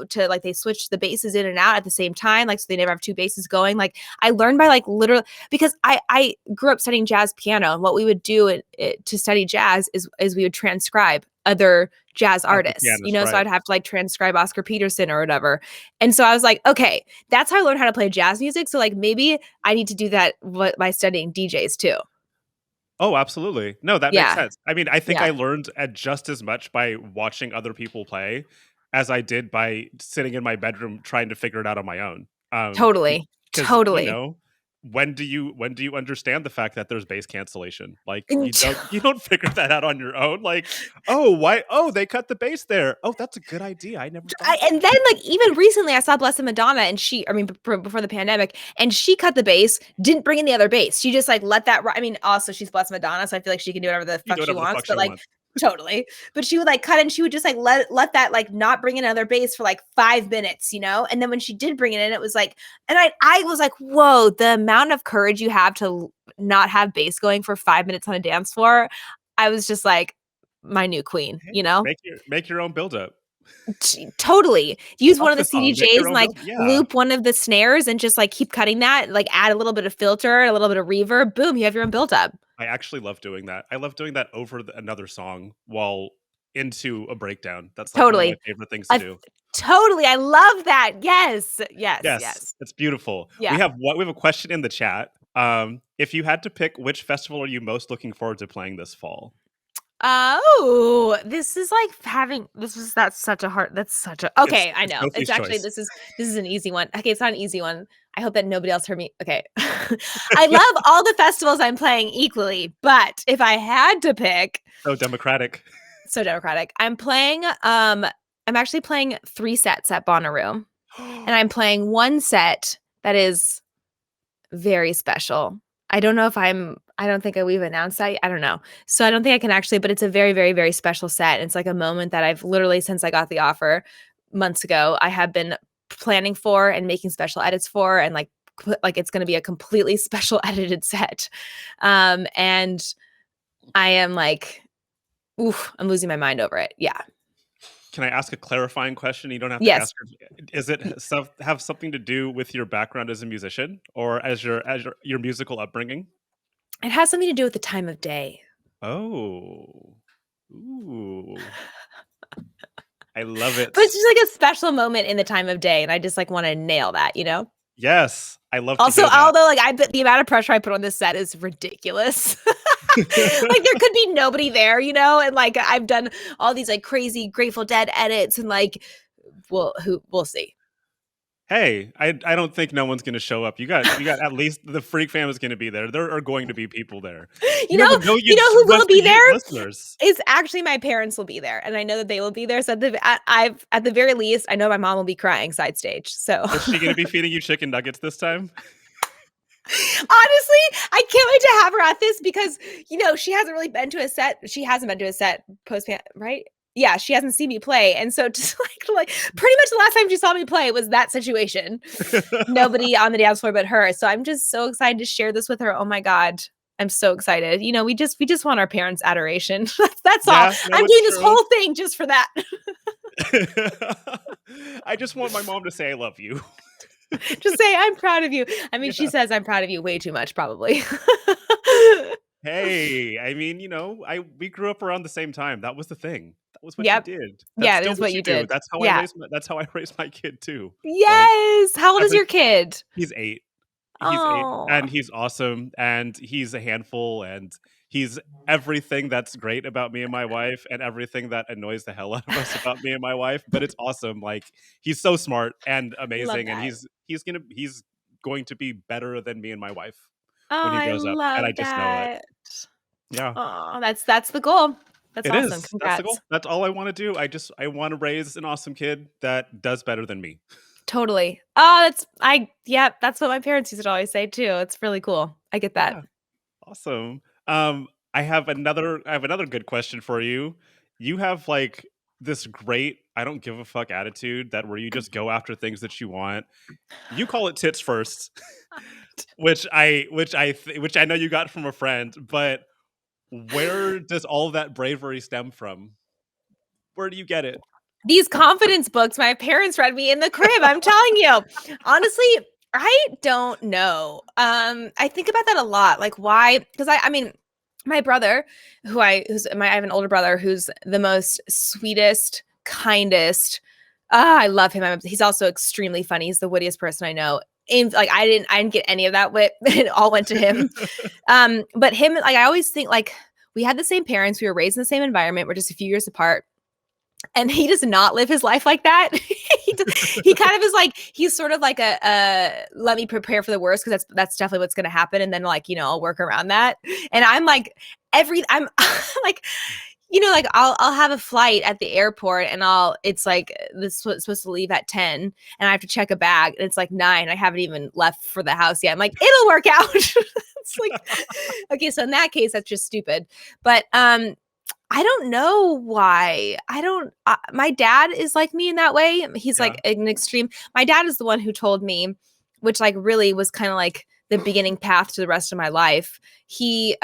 to like they switch the basses in and out at the same time, like so they never have two basses going. Like I learned by like literally because I grew up studying jazz piano, and what we would do to study jazz is we would transcribe other jazz Other artists, you pianists, know, so right. I'd have to like transcribe Oscar Peterson or whatever. And so I was like, okay, that's how I learned how to play jazz music. So like maybe I need to do that by studying DJs too. Oh, absolutely. No, that makes Yeah. sense. I mean, I think Yeah. I learned at just as much by watching other people play as I did by sitting in my bedroom trying to figure it out on my own. Totally. Because you Totally. know, when do you understand the fact that there's bass cancellation? Like And you don't figure that out on your own. Like, oh, why? Oh, they cut the bass there. Oh, that's a good idea. I never thought. And then like even recently I saw Blessed Madonna and before the pandemic, and she cut the bass, didn't bring in the other bass. She just like let that I mean, also she's Blessed Madonna, so I feel like she can do whatever the You do fuck she whatever the wants, fuck but she like wants. totally. But she would like cut and she would just like let that like not bring in another bass for like 5 minutes, you know? And then when she did bring it in, it was like, and I was like, whoa, the amount of courage you have to not have bass going for 5 minutes on a dance floor. I was just like my new queen, Hey, you know? make your own build up. Totally. Use one Up of the the song. Make CDJs your and own like build. Yeah. loop one of the snares and just like keep cutting that, like add a little bit of filter, a little bit of reverb. Boom, you have your own build up. I actually love doing that. I love doing that over another song while into a breakdown. That's like one of my Totally. favorite things to do. Totally. I love that. Yes. Yes. Yes, Yes. it's beautiful. Yeah. We have a question in the chat. If you had to pick, which festival are you most looking forward to playing this fall? Oh, this is like that's such a okay, I It's know. It's Sophie's actually choice. this is an easy one. Okay, it's not an easy one. I hope that nobody else heard me. Okay. I love all the festivals I'm playing equally, but if I had to pick, So democratic. so democratic. I'm actually playing 3 sets at Bonnaroo, and I'm playing one set that is very special. I don't know if I don't think we've announced that. I don't know. So I don't think I can actually, but it's a very, very, very special set. It's like a moment that I've literally, since I got the offer months ago, I have been planning for and making special edits for and like like it's going to be a completely special edited set. And I am like, oof, I'm losing my mind over it. Yeah. Can I ask a clarifying question? You don't have to Yes. ask her. Is it have something to do with your background as a musician or as your musical upbringing? It has something to do with the time of day. Oh. Ooh. I love it. But it's just like a special moment in the time of day. And I just like want to nail that, you know? Yes. I love to Also, hear that. although like the amount of pressure I put on this set is ridiculous. Like there could be nobody there, you know? And like I've done all these like crazy Grateful Dead edits and like we'll see. Hey, I don't think no one's gonna show up. You got at least the Freak Fam is gonna be there. There are going to be people there. You know who will be there? Listeners. Is actually my parents will be there, and I know that they will be there. So at the very least, I know my mom will be crying side stage. So Is she gonna be feeding you chicken nuggets this time? Honestly, I can't wait to have her at this because you know she hasn't really been to a set. She hasn't been to a set post, right? Yeah, she hasn't seen me play. And so just like pretty much the last time she saw me play was that situation. Nobody on the dance floor but her. So I'm just so excited to share this with her. Oh my God. I'm so excited. You know, we just want our parents' adoration. That's all. I'm doing this whole thing just for that. I just want my mom to say I love you. Just say I'm proud of you. I mean, she says I'm proud of you way too much, probably. Hey, I mean, you know, we grew up around the same time. That was the thing. That was what you did. Yeah, it is what you did. That's how I raised my kid too. Yes. How old is your kid? He's 8. He's 8 and he's awesome and he's a handful and he's everything that's great about me and my wife and everything that annoys the hell out of us about me and my wife, but it's awesome. Like he's so smart and amazing and he's going to be better than me and my wife when he grows up and I just know it. Yeah. Oh, that's the goal. That's awesome. Congrats. That's the goal. That's all I want to do. I want to raise an awesome kid that does better than me. Totally. Oh, that's what my parents used to always say too. It's really cool. I get that. Yeah. Awesome. I have another good question for you. You have like this great I don't give a fuck attitude that where you just go after things that you want. You call it tits first, which I know you got from a friend, but where does all that bravery stem from? Where do you get it? These confidence books my parents read me in the crib. I'm telling you. Honestly, I don't know. I think about that a lot. Like why? Because I mean, my brother, I have an older brother who's the most sweetest, kindest. I love him. He's also extremely funny. He's the wittiest person I know. And like I didn't get any of that wit. It all went to him. But him, like I always think like we had the same parents. We were raised in the same environment. We're just a few years apart. And he does not live his life like that. He kind of is like, he's sort of like a let me prepare for the worst because that's definitely what's going to happen. And then like, you know, I'll work around that. And I'm like, I'm like, you know, like I'll have a flight at the airport and it's like, this was supposed to leave at 10 and I have to check a bag and it's like 9. I haven't even left for the house yet. I'm like, it'll work out. It's like, okay. So in that case, that's just stupid. But, I don't know why. My dad is like me in that way. He's like an extreme. My dad is the one who told me, which like really was kind of like the beginning path to the rest of my life.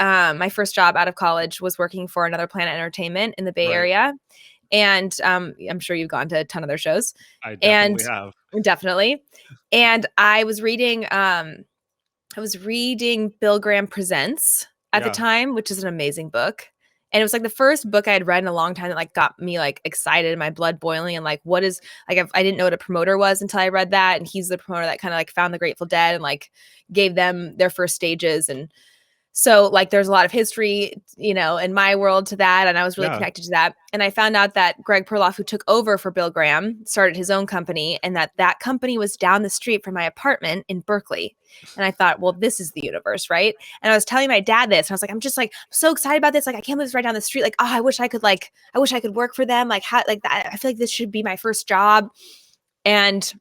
My first job out of college was working for Another Planet Entertainment in the Bay Area. And I'm sure you've gone to a ton of their shows. I definitely have. Definitely. And I was reading Bill Graham Presents at the time, which is an amazing book. And it was like the first book I had read in a long time that like got me like excited, my blood boiling, and like what is like I didn't know what a promoter was until I read that. And he's the promoter that kind of like found the Grateful Dead and like gave them their first stages. And so like there's a lot of history, you know, in my world to that. And I was really connected to that. And I found out that Greg Perloff, who took over for Bill Graham, started his own company and that company was down the street from my apartment in Berkeley. And I thought, well, this is the universe, right? And I was telling my dad this and I was like, I'm just like so excited about this. Like, I can't believe it's right down the street. Like, oh, I wish I could work for them. Like how, like that. I feel like this should be my first job. And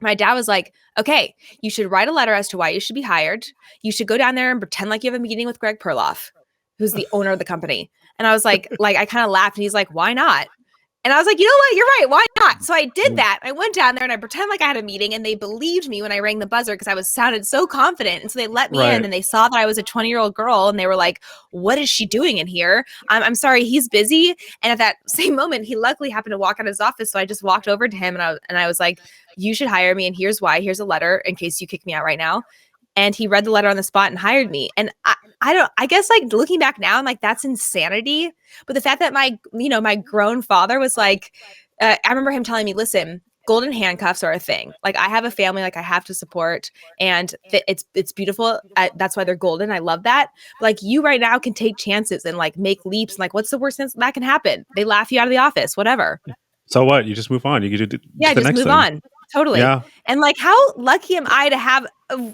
my dad was like, okay, you should write a letter as to why you should be hired. You should go down there and pretend like you have a meeting with Greg Perloff, who's the owner of the company. And I was like I kind of laughed and he's like, why not? And I was like, you know what? You're right. Why not? So I did that. I went down there and I pretended like I had a meeting, and they believed me when I rang the buzzer because I sounded so confident. And so they let me in, and they saw that I was a 20-year-old girl, and they were like, what is she doing in here? I'm sorry, he's busy. And at that same moment, he luckily happened to walk out of his office. So I just walked over to him and I was like, you should hire me. And here's why. Here's a letter in case you kick me out right now. And he read the letter on the spot and hired me. And I guess like looking back now, I'm like, that's insanity. But the fact that my grown father was like, I remember him telling me, listen, golden handcuffs are a thing. Like, I have a family, like I have to support, and it's beautiful. That's why they're golden. I love that. But, like, you right now can take chances and like make leaps. And like, what's the worst thing that can happen? They laugh you out of the office, whatever. So what? You just move on. You can do just move on. Totally. Yeah. And like, how lucky am I to have a dad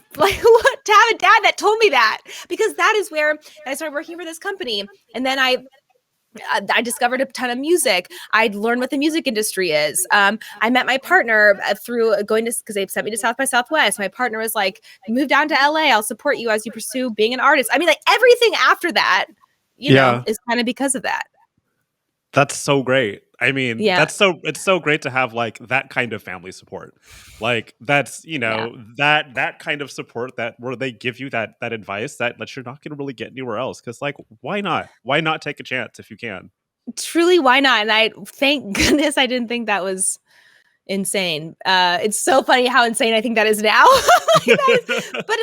that told me that? Because that is where I started working for this company. And then I discovered a ton of music. I learned what the music industry is. I met my partner through because they sent me to South by Southwest. My partner was like, move down to LA. I'll support you as you pursue being an artist. I mean, like, everything after that, you know, is kind of because of that. That's so great. I mean, it's so great to have like that kind of family support. Like, that's, that kind of support where they give you that advice that you're not going to really get anywhere else. Cause like, why not? Why not take a chance if you can? Truly, why not? And I thank goodness I didn't think that was insane. It's so funny how insane I think that is now. But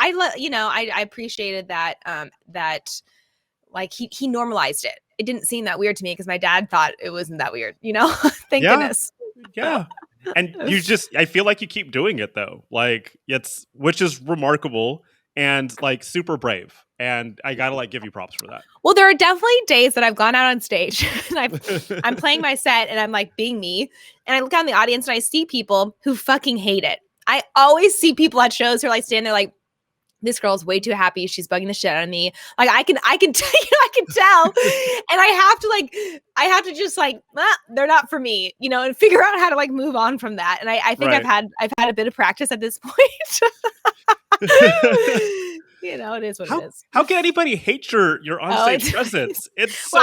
I appreciated that, that like he normalized it. It didn't seem that weird to me because my dad thought it wasn't that weird, Thank goodness. Yeah. And I feel like you keep doing it though. Like, which is remarkable and like super brave. And I gotta like give you props for that. Well, there are definitely days that I've gone out on stage and I'm playing my set and I'm like being me. And I look out in the audience and I see people who fucking hate it. I always see people at shows who are like standing there like, this girl's way too happy. She's bugging the shit out of me. Like, I can tell. And I have to just like, they're not for me, and figure out how to like move on from that. And I think I've had a bit of practice at this point. It is what it is. How can anybody hate your onstage presence? It's so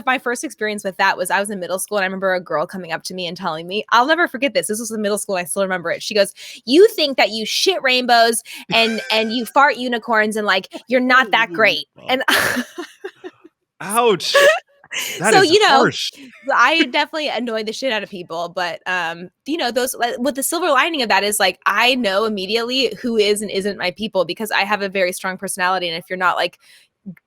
my first experience with that was I was in middle school, and I remember a girl coming up to me and telling me, I'll never forget this. This was in middle school. I still remember it. She goes, you think that you shit rainbows and you fart unicorns and like, you're not that great. And ouch. That is harsh. I definitely annoy the shit out of people, but those what the silver lining of that is like, I know immediately who is and isn't my people because I have a very strong personality, and if you're not like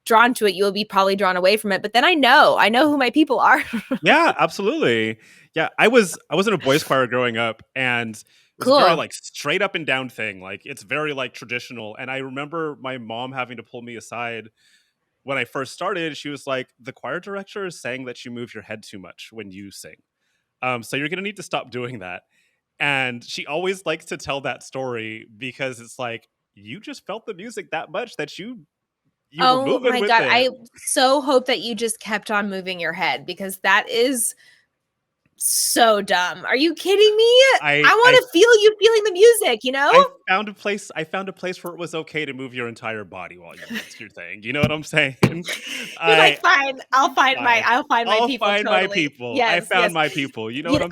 drawn to it, you will be probably drawn away from it. But then I know who my people are. Yeah, absolutely. Yeah, I was in a boys choir growing up, and it was a very like straight up and down thing. Like, it's very like traditional, and I remember my mom having to pull me aside. When I first started, she was like, the choir director is saying that you move your head too much when you sing. So you're going to need to stop doing that. And she always likes to tell that story because it's like, you just felt the music that much that you were moving with it. I so hope that you just kept on moving your head because that is so dumb. Are you kidding me? I want to feel you feeling the music, I found a place where it was okay to move your entire body while you did your thing. You know what I'm saying? You're like, fine. I'll find my people. I'll find my people. Yes, I found my people. You know what I'm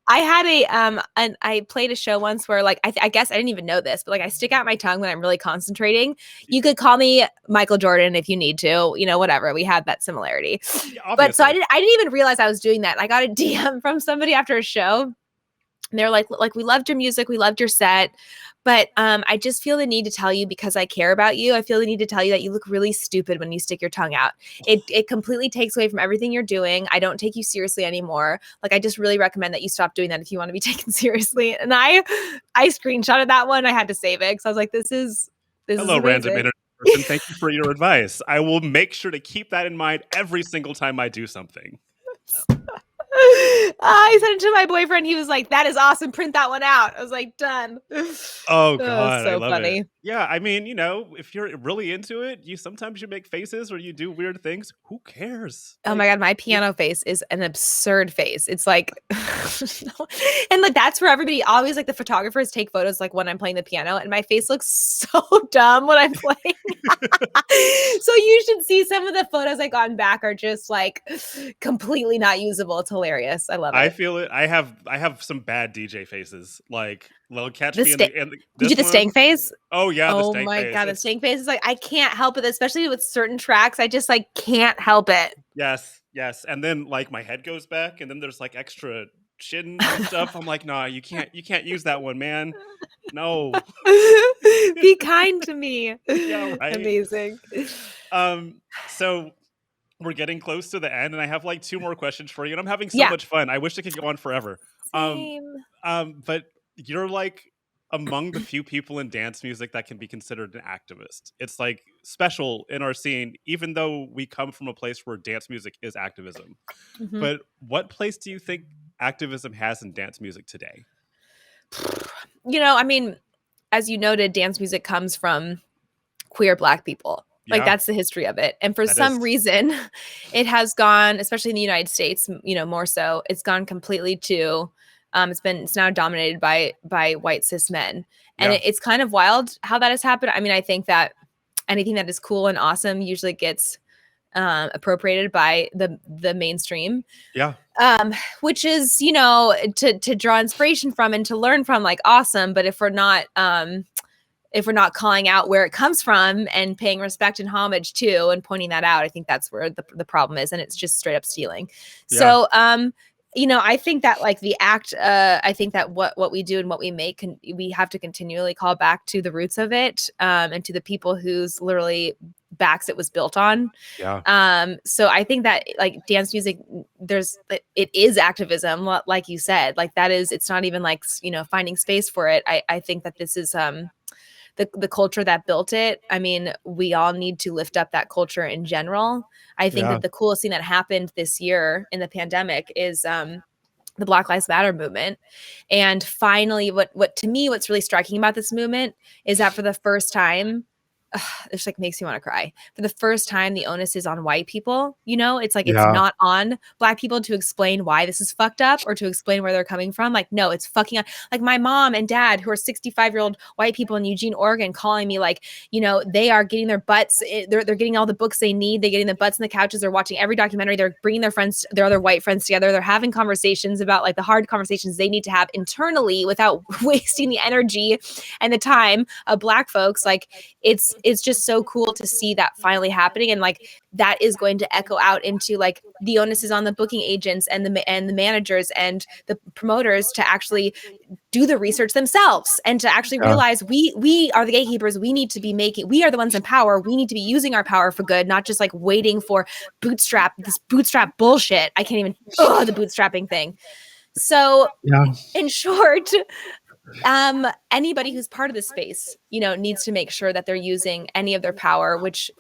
saying? I played a show once where like I guess I didn't even know this, but like I stick out my tongue when I'm really concentrating. You could call me Michael Jordan if you need to, whatever. We had that similarity. Yeah, but so I didn't even realize I was doing that. I got a DM from somebody after a show, and they're like, we loved your music, we loved your set, but I just feel the need to tell you because I care about you. I feel the need to tell you that you look really stupid when you stick your tongue out. It completely takes away from everything you're doing. I don't take you seriously anymore. Like, I just really recommend that you stop doing that if you want to be taken seriously. And I screenshotted that one. I had to save it because I was like, this is hello, random internet person. Thank you for your advice. I will make sure to keep that in mind every single time I do something. I sent it to my boyfriend. He was like, "That is awesome. Print that one out." I was like, "Done." Oh Oh, God, I so love it. funny. Yeah, I mean, if you're really into it, you make faces or you do weird things. Who cares? Oh my Like, God, my piano face is an absurd face. It's like, and like that's where everybody always like the photographers take photos like when I'm playing the piano, and my face looks so dumb when I'm playing. So you should see some of the photos I gotten back are just like completely not usable. It's hilarious. I love I it. feel it. I have some bad DJ faces. Like they'll catch The me in stank. You do this the stank one. face? Oh yeah, the Oh stank my face. God, the It's stank face is like I can't help it, especially with certain tracks. I just like can't help it. yes, yes. And then like my head goes back, and then there's like extra chins and stuff. I'm like, nah, you can't use that one, man. No. Be kind to me. Yeah, right. Amazing. So we're getting close to the end, and I have like two more questions for you, and I'm having so Yeah. much fun. I wish it could go on forever. Um, Same. but you're like among the few people in dance music that can be considered an activist. It's like special in our scene, even though we come from a place where dance music is activism. Mhm. But what place do you think activism has in dance music today? I mean, as you noted, dance music comes from queer Black people. Like Yeah, that's the history of it. And for that is. some reason, it has gone, especially in the United States, more so, it's gone completely to it's now dominated by white cis men. And Yeah, it's kind of wild how that has happened. I mean, I think that anything that is cool and awesome usually gets appropriated by the mainstream, yeah, which is to draw inspiration from and to learn from, like awesome. But if we're not calling out where it comes from and paying respect and homage to and pointing that out, I think that's where the problem is, and it's just straight up stealing. yeah, So I think that like I think that what we do and what we make, we have to continually call back to the roots of it, and to the people whose literally backs it was built on. yeah, So I think that like dance music, it is activism, like you said. Like that is, it's not even like finding space for it. I think that this is the culture that built it. I mean, we all need to lift up that culture in general. I think yeah, that the coolest thing that happened this year in the pandemic is the Black Lives Matter movement. And finally, what to me, what's really striking about this movement is that for the first time, this like makes me want to cry. For the first time, the onus is on white people. It's like it's yeah, not on Black people to explain why this is fucked up or to explain where they're coming from. Like, no, it's fucking on. Like my mom and dad, who are 65-year-old white people in Eugene, Oregon, calling me like, they are getting their butts. They're getting all the books they need. They're getting the butts in the couches. They're watching every documentary. They're bringing their friends, their other white friends together. They're having conversations about like the hard conversations they need to have internally without wasting the energy and the time of Black folks. Like it's just so cool to see that finally happening, and like that is going to echo out into like the onus is on the booking agents and the managers and the promoters to actually do the research themselves and to actually yeah, realize we are the gatekeepers. We are the ones in power. We need to be using our power for good, not just like waiting for this bootstrap bullshit. I can't even the bootstrapping thing. So yeah. in short, anybody who's part of the space, needs to make sure that they're using any of their power, which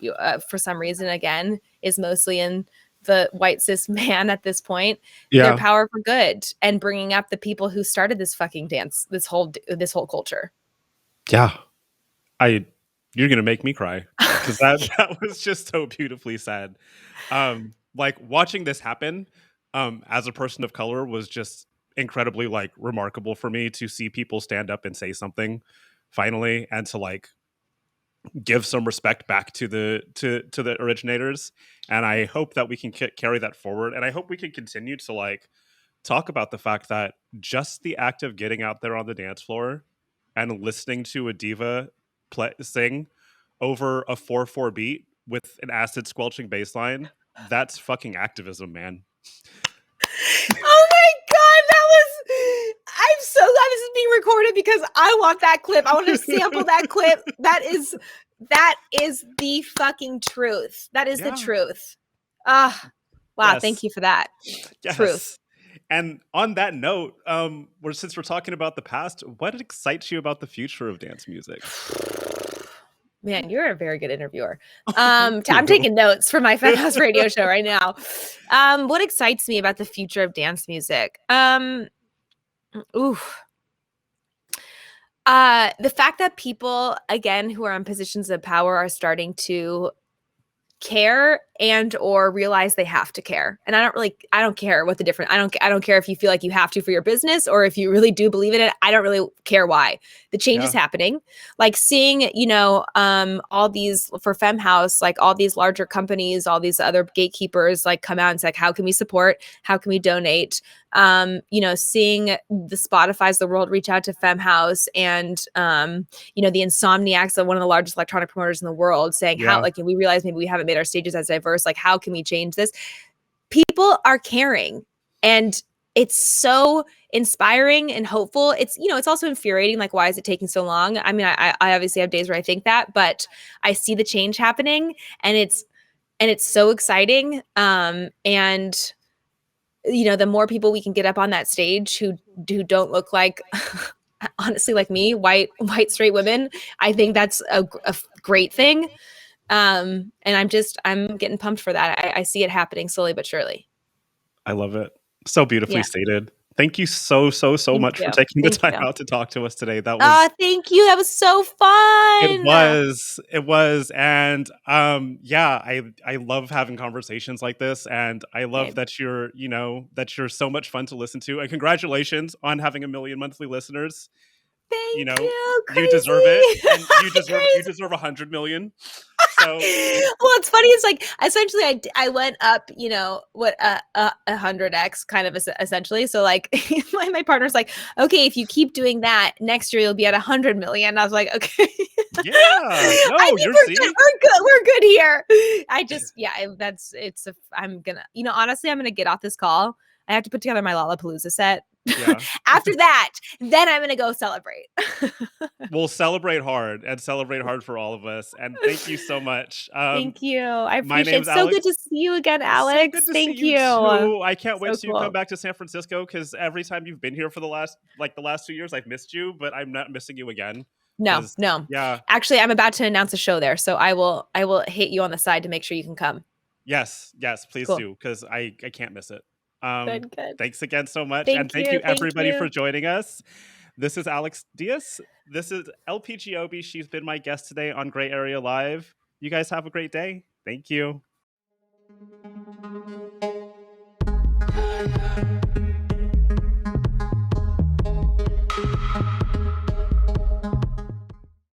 for some reason, again, is mostly in the white cis man at this point, their Yeah. power for good and bringing up the people who started this fucking dance, this whole culture. Yeah. You're gonna make me cry because that was just so beautifully said. Like watching this happen, as a person of color was just incredibly like remarkable for me to see people stand up and say something finally, and to like give some respect back to the originators. And I hope that we can carry that forward, and I hope we can continue to like talk about the fact that just the act of getting out there on the dance floor and listening to a diva sing over a 4/4 beat with an acid squelching bass line, that's fucking activism, man. Oh my God, I'm so glad this is being recorded because I want that clip. I want to sample that clip. That is the fucking truth. That is the Yeah. truth. Ah, wow. Yes. Thank you for that. Yes. Truth. And on that note, since we're talking about the past, what excites you about the future of dance music? Man, you're a very good interviewer. Thank I'm you. taking notes for my Femme House radio show right now. What excites me about the future of dance music? Oof. The fact that people, again, who are in positions of power are starting to care and or realize they have to care. And I don't care what the difference. I don't care if you feel like you have to for your business or if you really do believe in it. I don't really care why. The change is happening. Like seeing, all these for Femme House, like all these larger companies, all these other gatekeepers like come out and say, like, how can we support? How can we donate? Seeing the Spotify's of the world reach out to Femme House and the Insomniacs, one of the largest electronic promoters in the world, saying how like we realize maybe we haven't made our stages as diverse. Like, how can we change this? People are caring, and it's so inspiring and hopeful. It's it's also infuriating. Like, why is it taking so long? I mean, I obviously have days where I think that, but I see the change happening, and it's so exciting. And the more people we can get up on that stage who don't look like honestly like me, white straight women, I think that's a great thing. And I'm getting pumped for that. I see it happening slowly but surely. I love it. So beautifully stated. Thank you so much for taking the time out to talk to us today. That was thank you. That was so fun. It was. And I love having conversations like this. And I love that you're so much fun to listen to. And congratulations on having 1 million monthly listeners. Thank you. You deserve it. And you deserve 100 million. So well, it's funny. It's like essentially I went up, 100x kind of essentially. So like my partner's like, okay, if you keep doing that, next year you'll be at 100 million. I was like, okay. Yeah. No, we're good here. Honestly, I'm gonna get off this call. I have to put together my Lollapalooza set. Yeah. After that, then I'm gonna go celebrate. We'll celebrate hard for all of us. And thank you so much. Thank you. I appreciate it. So good to see you again, Alex. Thank you. Too. I can't wait to see you come back to San Francisco, because every time you've been here for the last 2 years, I've missed you, but I'm not missing you again. No. Yeah. Actually, I'm about to announce a show there, so I will hit you on the side to make sure you can come. Yes, please do, because I can't miss it. Good. Thanks again so much. Thank you everybody for joining us. This is Alex Diaz. This is LP Giobbi. She's been my guest today on Gray Area Live. You guys have a great day. Thank you.